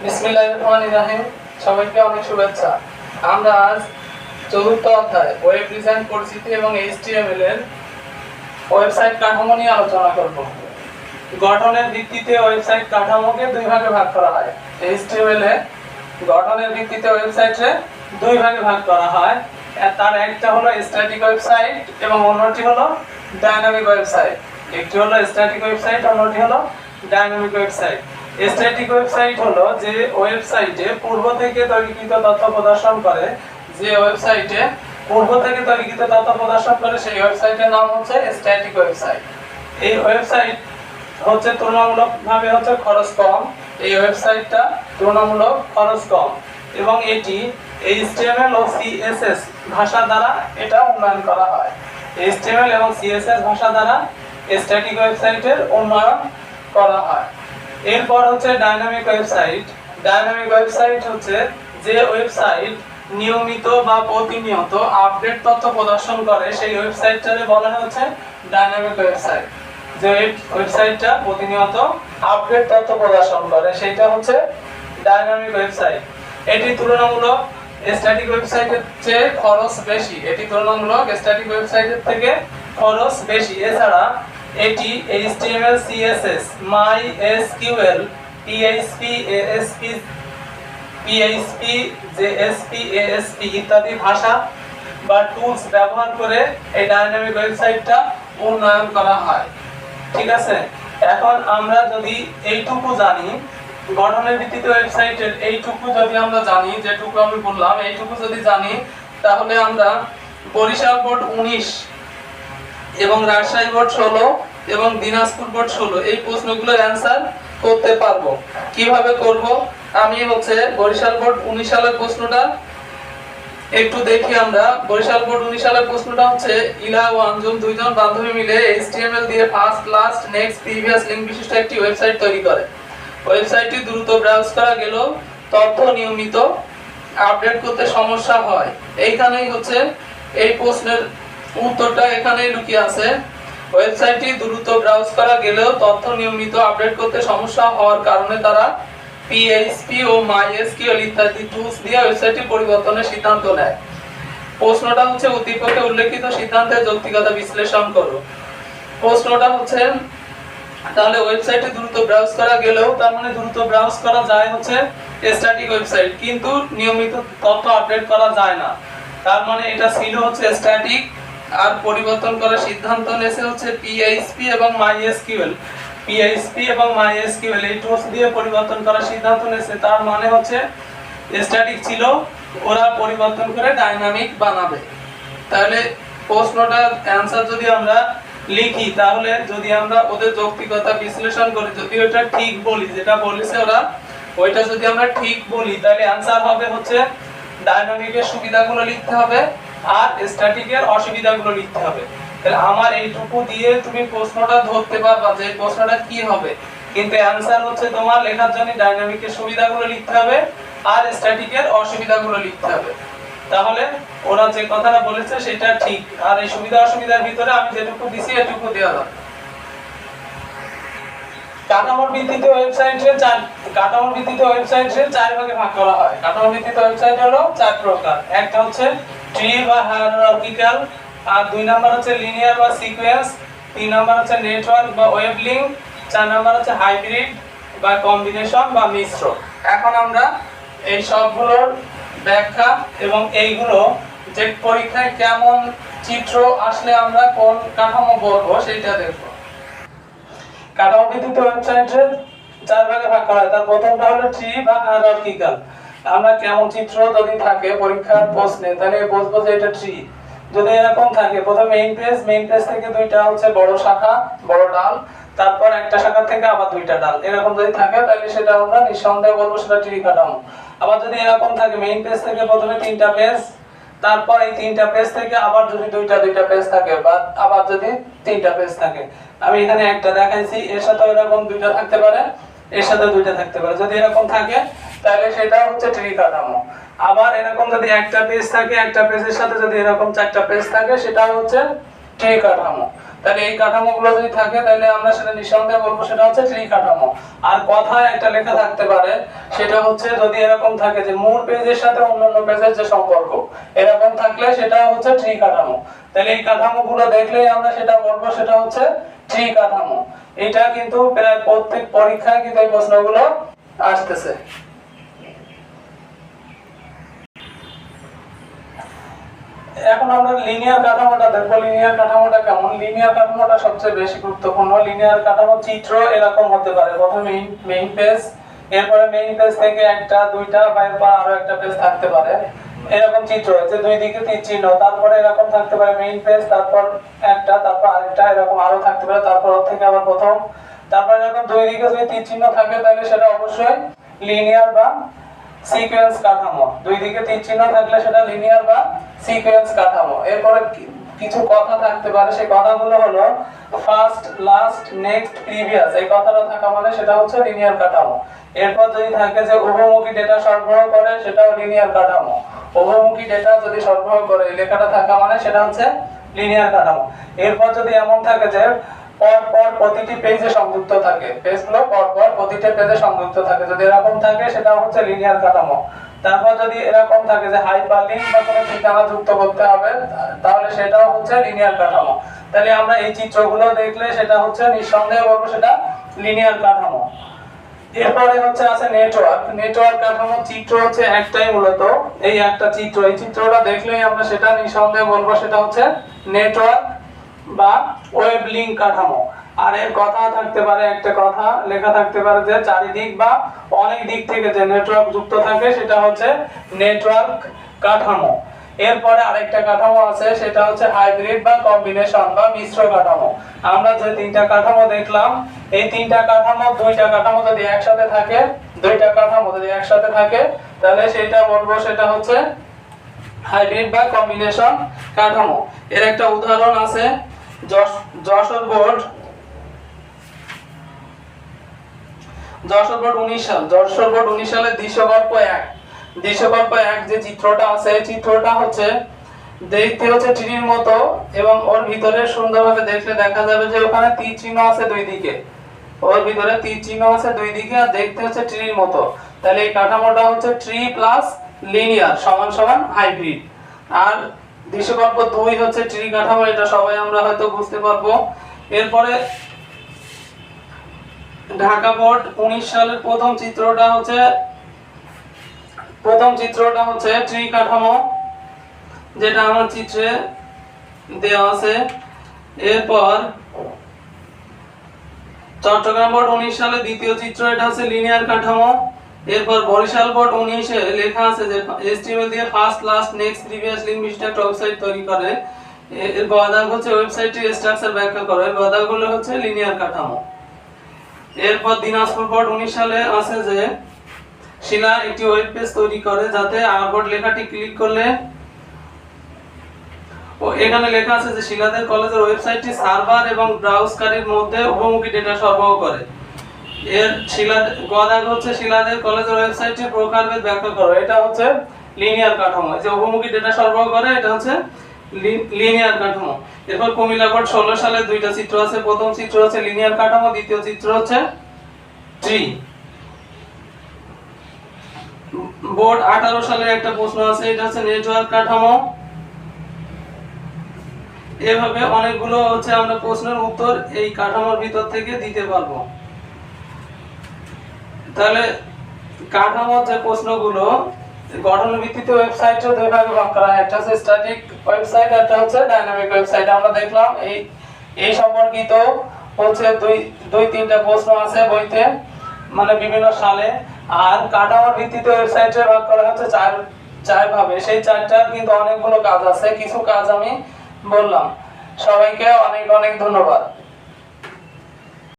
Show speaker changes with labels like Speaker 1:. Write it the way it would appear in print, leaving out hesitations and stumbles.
Speaker 1: বিসমিল্লাহির রহমানির রহিম। সবাইকে অনেক শুভেচ্ছা। আমরা আজ চতুর্থ অধ্যায় ওয়েব ডিজাইন পরিচিতি এবং HTML এর ওয়েবসাইট কাঠামো নিয়ে আলোচনা করব। গঠনের ভিত্তিতে ওয়েবসাইট কাঠামোকে দুই ভাগে ভাগ করা হয়। HTML এ গঠনের ভিত্তিতে ওয়েবসাইটে দুই ভাগে ভাগ করা হয়। তার একটা হলো স্ট্যাটিক ওয়েবসাইট এবং অন্যটি হলো ডাইনামিক ওয়েবসাইট। একটি হলো স্ট্যাটিক ওয়েবসাইট, অন্যটি হলো ডাইনামিক ওয়েবসাইট। স্ট্যাটিক ওয়েবসাইট হলো যে ওয়েবসাইটে পূর্ব থেকে তৈরিকৃত তথ্য প্রদর্শন করে, সেই ওয়েবসাইটের নাম হচ্ছে স্ট্যাটিক ওয়েবসাইট। এই ওয়েবসাইট হচ্ছে তুলনামূলকভাবে খরচ কম। এই ওয়েবসাইটটা তুলনামূলক খরচ কম এবং এটি HTML ও CSS ভাষা দ্বারা এটা উন্নয়ন করা হয়। HTML এবং CSS ভাষা দ্বারা স্ট্যাটিক ওয়েবসাইটের উন্নয়ন করা হয়। এরপর হচ্ছে ডাইনামিক ওয়েবসাইট। ডাইনামিক ওয়েবসাইট হচ্ছে যে ওয়েবসাইট নিয়মিত বা প্রতিনিয়ত আপডেট তথ্য প্রদর্শন করে, সেই ওয়েবসাইটটাকে বলা হচ্ছে ডাইনামিক ওয়েবসাইট। যে ওয়েবসাইটটা প্রতিনিয়ত আপডেট তথ্য প্রদর্শন করে সেটা হচ্ছে ডাইনামিক ওয়েবসাইট। এটি তুলনামূলক স্ট্যাটিক ওয়েবসাইটের চেয়ে খরচ বেশি। এছাড়া এটি HTML, CSS, MySQL, PHP, JSP, ASP ইত্যাদি ভাষা বা টুলস ব্যবহার করে এই ডাইনামিক ওয়েবসাইটটা উন্নয়ন করা হয়। ঠিক আছে, এখন আমরা যদি এইটুকু জানি, গঠনের ভিত্তিতে ওয়েবসাইটের এইটুকু যদি আমরা জানি, যেটুকু আমি বললাম এইটুকু যদি জানি, তাহলে আমরা বরিশাল বোর্ড 19 এবং রাজশাহী বোর্ড 16 এবং দিনাজপুর বোর্ড 16 এই প্রশ্নগুলোর অ্যানসার করতে পারবো। কিভাবে করব? আমি বরিশাল বোর্ড 19 সালের প্রশ্নটা একটু দেখি। আমরা বরিশাল বোর্ড 19 সালের প্রশ্নটা হচ্ছে, ইলা ও আঞ্জুম দুইজন বান্ধবী মিলে HTML দিয়ে first, last, next, previous link বিশিষ্ট একটি ওয়েবসাইট তৈরি করে। ওয়েবসাইটটি দ্রুত ব্রাউজ করা গেলেও তথ্য নিয়মিত আপডেট করতে সমস্যা হয়। এইখানেই এই প্রশ্নের উত্তরটা এখানেই লুকিয়ে আছে। ওয়েবসাইটটি দ্রুত ব্রাউজ করা গেলেও তথ্য নিয়মিত আপডেট করতে সমস্যা হওয়ার কারণে তারা PHP ও MySQL ইত্যাদি টুলস দিয়ে ওয়েবসাইটটি পরিবর্তনের সিদ্ধান্ত নেয়। প্রশ্নটা উদ্দীপকে উল্লেখিত সিদ্ধান্তের যৌক্তিকতা বিশ্লেষণ করো। প্রশ্নটা তাহলে ওয়েবসাইটে দ্রুত ব্রাউজ করা গেলেও, তার মানে দ্রুত ব্রাউজ করা যায় স্ট্যাটিক ওয়েবসাইট, কিন্তু নিয়মিত তথ্য আপডেট করা যায় না। তার মানে এটা ছিল স্ট্যাটিক, আর পরিবর্তন করার সিদ্ধান্ত নিয়েছে PHP এবং MySQL। এই টুলস দিয়ে পরিবর্তন করার সিদ্ধান্ত নিয়েছে। তার মানে স্ট্যাটিক ছিল, ওরা পরিবর্তন করে ডাইনামিক বানাবে। তাহলে প্রশ্নটার অ্যানসার যদি আমরা লিখি, তাহলে যদি আমরা ওদের যৌক্তিকতা বিশ্লেষণ করি, যদি ওটা ঠিক বলি, যেটা বলেছে ওরা ওইটা যদি আমরা ঠিক বলি, তাহলে অ্যানসার হবে ডাইনামিকের সুবিধাগুলো লিখতে হবে আর স্ট্যাটিকের অসুবিধাগুলো লিখতে হবে। তাহলে আমার এইটুকু দিয়ে তুমি প্রশ্নটা ধরতে পারবা যে প্রশ্নটা কি হবে, কিন্তু অ্যানসার তোমার লেখার জন্য ডাইনামিকের সুবিধাগুলো লিখতে হবে আর স্ট্যাটিকের অসুবিধাগুলো লিখতে হবে। তাহলে ওরা যে কথাটা বলেছে সেটা ঠিক, আর এই সুবিধা অসুবিধার ভিতরে আমি যেটুকু দিছি এটুকু দেওয়া হবে। কাঠামোর ভিত্তিতে ওয়েবসাইটের চার ভাগে ভাগ করা হয়। কাঠামোর ভিত্তিতে ওয়েবসাইট হলো চার প্রকার। একটা ট্রি বা হায়ারার্কিক্যাল, আর 2 নাম্বার লিনিয়ার বা সিকোয়েন্স, 3 নাম্বার নেটওয়ার্ক বা ওয়েব লিংক, 4 নাম্বার হাইব্রিড বা কম্বিনেশন বা মিশ্র। এখন আমরা এই সবগুলোর ব্যাখ্যা এবং এইগুলো যে পরীক্ষায় কেমন চিত্র আসলে আমরা কোন কাঠামো বলবো সেটা দেখব। কাঠামো ভিত্তিতে ওয়েবসাইটের চার ভাগে ভাগ করা হয়। তার প্রথমটা হলো ট্রি বা হায়ারার্কিক্যাল। আমরা কেমন চিত্র যদি থাকে পরীক্ষার প্রশ্নে, তাহলে বুঝবো যে এটা ট্রি। যদি এরকম থাকে, প্রথমে মেইন পেজ থেকে দুইটা বড় শাখা, বড় ডাল, তারপর একটা শাখা থেকে আবার দুইটা ডাল, এরকম যদি থাকে তাহলে সেটা আমরা নিঃসন্দেহে বলবো সেটা ট্রি কাঠামো। আবার যদি এরকম থাকে, মেইন পেজ থেকে প্রথমে 3টা পেজ, তারপর এই 3টা পেজ থেকে আবার যদি দুইটা পেজ থাকে, বা আবার যদি 3টা পেজ থাকে, আমি এখানে একটা দেখাইছি, এর সাথে এরকম দুইটা থাকতে পারে, এর সাথে দুইটা থাকতে পারে। যদি এরকম থাকে তাহলে সেটা ট্রি কাঠামো। আবার এরকম যদি একটা পেজ থাকে, একটা পেজের সাথে যদি এরকম 4টা পেজ থাকে, সেটা ট্রি কাঠামো। তাহলে এই কাঠামোগুলো যদি থাকে তাহলে আমরা সেটা নিঃসন্দেহে বলবো সেটা হচ্ছে ট্রি কাঠামো। আর কথায় একটা লেখা থাকতে পারে, সেটা হচ্ছে যদি এরকম থাকে যে মূল পেজের সাথে অন্যান্য পেজের যে সম্পর্ক, এরকম থাকলে সেটা হচ্ছে ট্রি কাঠামো। তাহলে এই কাঠামোগুলো দেখলেই আমরা সেটা বলবো সেটা হচ্ছে ট্রি কাঠামো। এটা কিন্তু প্রায় প্রত্যেক পরীক্ষায় কিন্তু এই প্রশ্নগুলো আসতেছে। এখন আমরা লিনিয়ার কাঠামোটা দেখবো। লিনিয়ার কাঠামোটা কেমন? লিনিয়ার কাঠামোটা সবচেয়ে বেশি গুরুত্বপূর্ণ। লিনিয়ার কাঠামো চিত্র এরকম হতে পারে, প্রথমে মেইন পেজ, এরপরে মেইন পেজ থেকে একটা দুইটা বা এরপর আরো একটা পেজ থাকতে পারে, এরকম চিত্র যে দুই দিকে তীর চিহ্ন, তারপরে এরকম থাকতে পারে মেইন পেজ, তারপর একটা, তারপর আরেকটা, এরকম আরো থাকতে পারে, তারপর ওর থেকে আবার প্রথম, তারপর এরকম দুই দিকে যদি তীর চিহ্ন থাকে তাহলে সেটা অবশ্যই লিনিয়ার বা সিকোয়েন্স কাঠামো। দুই দিকে তীর চিহ্ন থাকলে সেটা লিনিয়ার বা সিকোয়েন্স কাঠামো। এরপরে কিছু কথা থাকতে পারে, সেই কথাগুলো হলো ফার্স্ট, লাস্ট, নেক্সট, প্রিভিয়াস। এই কথাটা থাকা মানে সেটা হচ্ছে লিনিয়ার কাঠামো। এরপর যদি থাকে যে উভমুখী ডেটা সরবরাহ করে, সেটাও লিনিয়ার কাঠামো। উভমুখী ডেটা যদি সরবরাহ করে এই লেখাটা থাকা মানে সেটা হচ্ছে লিনিয়ার কাঠামো। এরপর যদি এমন থাকে যে পরপর প্রতিটি পেজে সংযুক্ত থাকে, পেজগুলো পরপর প্রতিটি পেজে সংযুক্ত থাকে, যদি এরকম থাকে সেটা হচ্ছে লিনিয়ার কাঠামো। তারপর যদি এরকম থাকে যে হাইপারলিংক বা কোনো ঠিকানা যুক্ত করতে হবে, তাহলে সেটাও হচ্ছে লিনিয়ার কাঠামো। তাহলে আমরা এই চিত্রগুলো দেখলে সেটা হচ্ছে নিঃসন্দেহে বলবো সেটা লিনিয়ার কাঠামো। এরপরে হচ্ছে আছে নেটওয়ার্ক। নেটওয়ার্ক কাঠামো চিত্র হচ্ছে একটাই, মূলত এই একটা চিত্র, এই চিত্রটা দেখলেই আমরা সেটা নিঃসন্দেহে বলবো সেটা হচ্ছে নেটওয়ার্ক বা ওয়েব লিংক কাঠামো। আর এর কথা থাকতে পারে, একটা কথা লেখা থাকতে পারে যে চারিদিক বা অনেক দিক থেকে যে নেটওয়ার্ক যুক্ত থাকে সেটা হচ্ছে নেটওয়ার্ক কাঠামো। এরপরে আরেকটা কাঠামো আছে, সেটা হচ্ছে হাইব্রিড বা কম্বিনেশন বা মিশ্র কাঠামো। আমরা যে তিনটা কাঠামো দেখলাম, এই তিনটা কাঠামো, দুইটা কাঠামো যদি একসাথে থাকে, দুইটা কাঠামো যদি একসাথে থাকে তাহলে সেটা বলবো সেটা হচ্ছে হাইব্রিড বা কম্বিনেশন কাঠামো। এর একটা উদাহরণ আছে, যশোর বোর্ড 19 সালে দৃশ্যকল্প 1 যে চিত্রটা আছে, এই চিত্রটা হচ্ছে দেখতে হচ্ছে ট্রির মতো, এবং ওর ভিতরে সুন্দরভাবে দেখলে দেখা যাবে যে ওখানে তীর চিহ্ন আছে দুই দিকে, ওর ভিতরে তীর চিহ্ন আছে দুই দিকে, আর দেখতে হচ্ছে ট্রির মতো। তাহলে এই কাঠামোটা হচ্ছে ট্রি প্লাস লিনিয়ার সমান সমান হাইব্রিড। আর দৃশ্যকল্প 2 হচ্ছে ট্রি কাঠামো, এটা সবাই আমরা হয়তো বুঝতে পারবো। এরপরে ঢাকা বোর্ড 19 সালের প্রথম চিত্রটা হচ্ছে ট্রি কাঠামো, যেটা আমার চিত্রে দেওয়া আছে। এরপর চট্টগ্রাম বোর্ড 19 সালে দ্বিতীয় চিত্র, এটা হচ্ছে লিনিয়ার কাঠামো। এরপর বরিশাল বোর্ড 19 এ লেখা আছে যে HTML দিয়ে first, last, next, previous link বিশিষ্ট একটা ওয়েবসাইট তৈরি করে। এর গদাগ হচ্ছে ওয়েবসাইটের স্ট্রাকচার ব্যাখ্যা করে, এর গদাগগুলো হচ্ছে লিনিয়ার কাঠামো। এরপর দিনাজপুর বোর্ড 19 সালে আছে যে শিলা একটি ওয়েব পেজ তৈরি করে, যাতে আরবোর্ড লেখাটি ক্লিক করলে এখানে লেখা আছে যে শিলাদের কলেজের ওয়েবসাইটটি সার্ভার এবং ব্রাউজারের মধ্যে উভমুখী ডেটা সরবরাহ করে। এর গদাগ হচ্ছে শিলাদের কলেজের ওয়েবসাইটটি প্রকারভেদ ব্যাখ্যা করে, এটা হচ্ছে লিনিয়ার কাঠামো। যে উভমুখী ডেটা সরবরাহ করে এটা হচ্ছে লিনিয়ার কাঠামো। এরপর কুমিল্লা বোর্ড 16 সালে দুইটা চিত্র আছে, প্রথম চিত্র হচ্ছে লিনিয়ার কাঠামো, দ্বিতীয় চিত্র হচ্ছে ট্রি। বোর্ড 18 সালের একটা প্রশ্ন আছে, এটা হচ্ছে নেটওয়ার্ক কাঠামো। এভাবে অনেকগুলো হচ্ছে আমরা প্রশ্নের উত্তর এই কাঠামোর ভিতর থেকে দিতে পারবো। তাহলে কাঠামোর যে প্রশ্নগুলো গঠন ভিত্তিতে ওয়েবসাইটে দুই ভাগে ভাগ করা হয়, একটা হচ্ছে স্ট্যাটিক ওয়েবসাইট, একটা হচ্ছে ডাইনামিক ওয়েবসাইট। আমরা দেখলাম এই সম্পর্কিত হচ্ছে দুই তিনটা প্রশ্ন আছে বইতে, মানে বিভিন্ন সালে। আর কাঠামোর ভিত্তিতে ওয়েবসাইটে ভাগ করা হচ্ছে চার ভাবে। সেই চারটার কিন্তু অনেকগুলো কাজ আছে, কিছু কাজ আমি বললাম। সবাইকে অনেক অনেক ধন্যবাদ।